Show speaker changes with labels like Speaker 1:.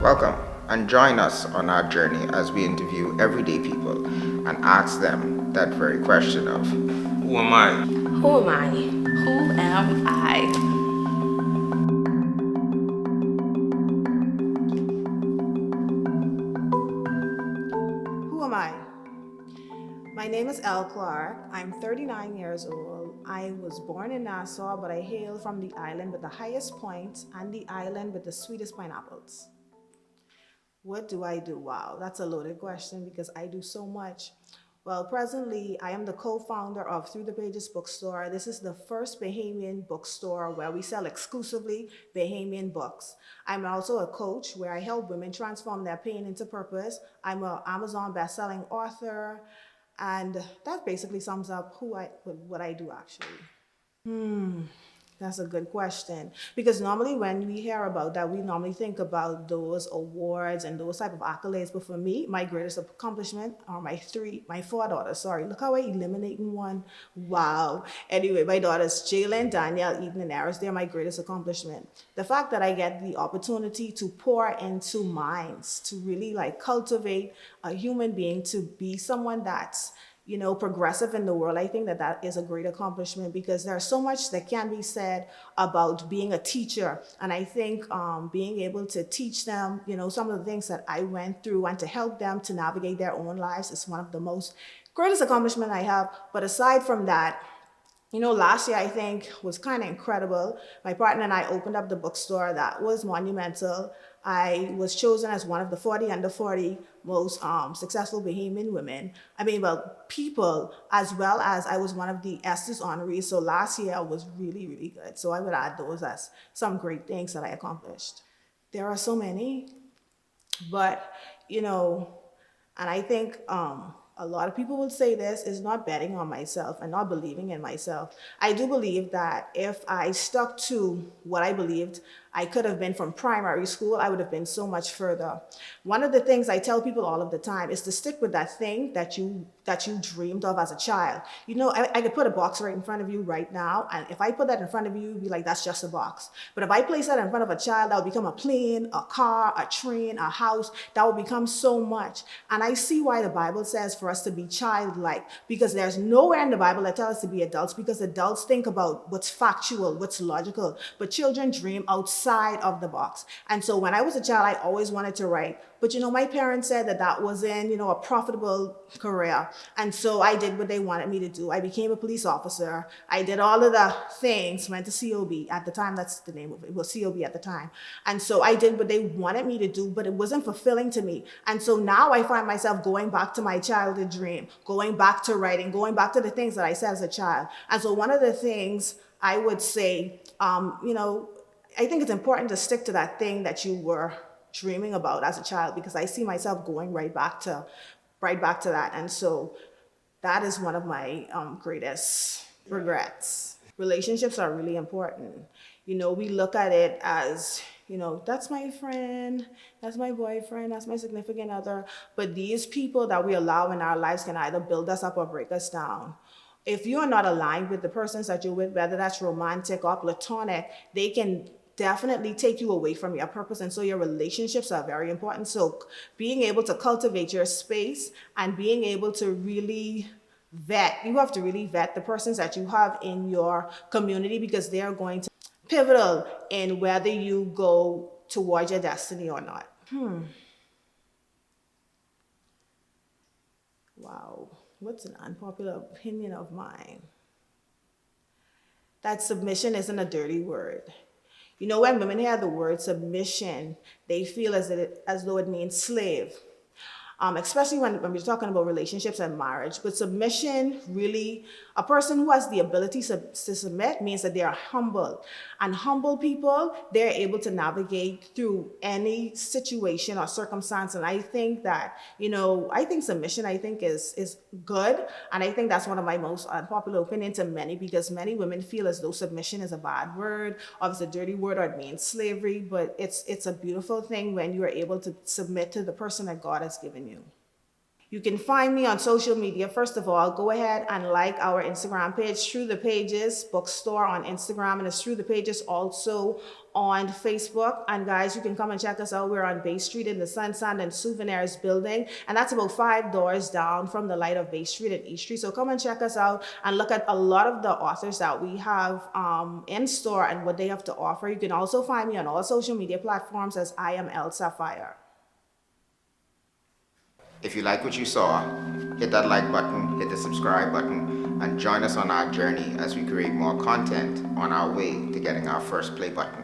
Speaker 1: Welcome and join us on our journey as we interview everyday people and ask them that very question of who am I?
Speaker 2: Who am I? Who am I?
Speaker 3: Who am I? My name is Elle Clarke. I'm 39 years old. I was born in Nassau, but I hail from the island with the highest point and the island with the sweetest pineapples. What do I do? Wow, that's a loaded question because I do so much. Well, presently, I am the co-founder of Through the Pages bookstore. This is the first Bahamian bookstore where we sell exclusively Bahamian books. I'm also a coach where I help women transform their pain into purpose. I'm an Amazon best-selling author, and that basically sums up what I do actually. That's a good question. Because normally when we hear about that, we normally think about those awards and those type of accolades. But for me, my greatest accomplishment are my four daughters. Sorry, look how I eliminating one. Wow. Anyway, my daughters, Jalen, Danielle, Eden, and Aris, they're my greatest accomplishment. The fact that I get the opportunity to pour into minds, to really like cultivate a human being to be someone that's progressive in the world. I think that that is a great accomplishment because there's so much that can be said about being a teacher. And I think being able to teach them, some of the things that I went through and to help them to navigate their own lives is one of the most greatest accomplishment I have. But aside from that, last year I think was kind of incredible. My partner and I opened up the bookstore. That was monumental. I was chosen as one of the 40 under 40 most successful Bahamian women. People, as well as I was one of the Estes honorees. So last year was really, really good. So I would add those as some great things that I accomplished. There are so many, but, and I think a lot of people would say this is not betting on myself and not believing in myself. I do believe that if I stuck to what I believed I could have been from primary school, I would have been so much further. One of the things I tell people all of the time is to stick with that thing that you dreamed of as a child. I could put a box right in front of you right now, and if I put that in front of you, you'd be like, that's just a box. But if I place that in front of a child, that would become a plane, a car, a train, a house. That would become so much. And I see why the Bible says for us to be childlike, because there's nowhere in the Bible that tells us to be adults, because adults think about what's factual, what's logical, but children dream outside of the box. And so when I was a child, I always wanted to write. But my parents said that wasn't, a profitable career. And so I did what they wanted me to do. I became a police officer. I did all of the things, went to COB. At the time, that's the name of it. It was COB at the time. And so I did what they wanted me to do, but it wasn't fulfilling to me. And so now I find myself going back to my childhood dream, going back to writing, going back to the things that I said as a child. And so one of the things I would say, I think it's important to stick to that thing that you were dreaming about as a child, because I see myself going right back to that. And so that is one of my greatest regrets. Relationships are really important. We look at it as, that's my friend, that's my boyfriend, that's my significant other. But these people that we allow in our lives can either build us up or break us down. If you are not aligned with the persons that you're with, whether that's romantic or platonic, they can definitely take you away from your purpose. And so your relationships are very important. So being able to cultivate your space and being able to really you have to really vet the persons that you have in your community, because they are going to be pivotal in whether you go towards your destiny or not. Wow. What's an unpopular opinion of mine? That submission isn't a dirty word. When women hear the word submission, they feel as though it means slave. Especially when we're talking about relationships and marriage. But submission, really, a person who has the ability to submit means that they are humble. And humble people, they're able to navigate through any situation or circumstance. And I think that, I think submission, is good. And I think that's one of my most unpopular opinions to many, because many women feel as though submission is a bad word, or it's a dirty word, or it means slavery. But it's a beautiful thing when you are able to submit to the person that God has given you. You can find me on social media. First of all, go ahead and like our Instagram page, Through the Pages Bookstore on Instagram, and it's Through the Pages also on Facebook. And guys, you can come and check us out. We're on Bay Street in the Sun Sand and Souvenirs building, and that's about 5 doors down from the light of Bay Street and East Street. So come and check us out and look at a lot of the authors that we have in store and what they have to offer. You can also find me on all social media platforms as I am Elle Sapphire.
Speaker 1: If you like what you saw, hit that like button, hit the subscribe button, and join us on our journey as we create more content on our way to getting our first play button.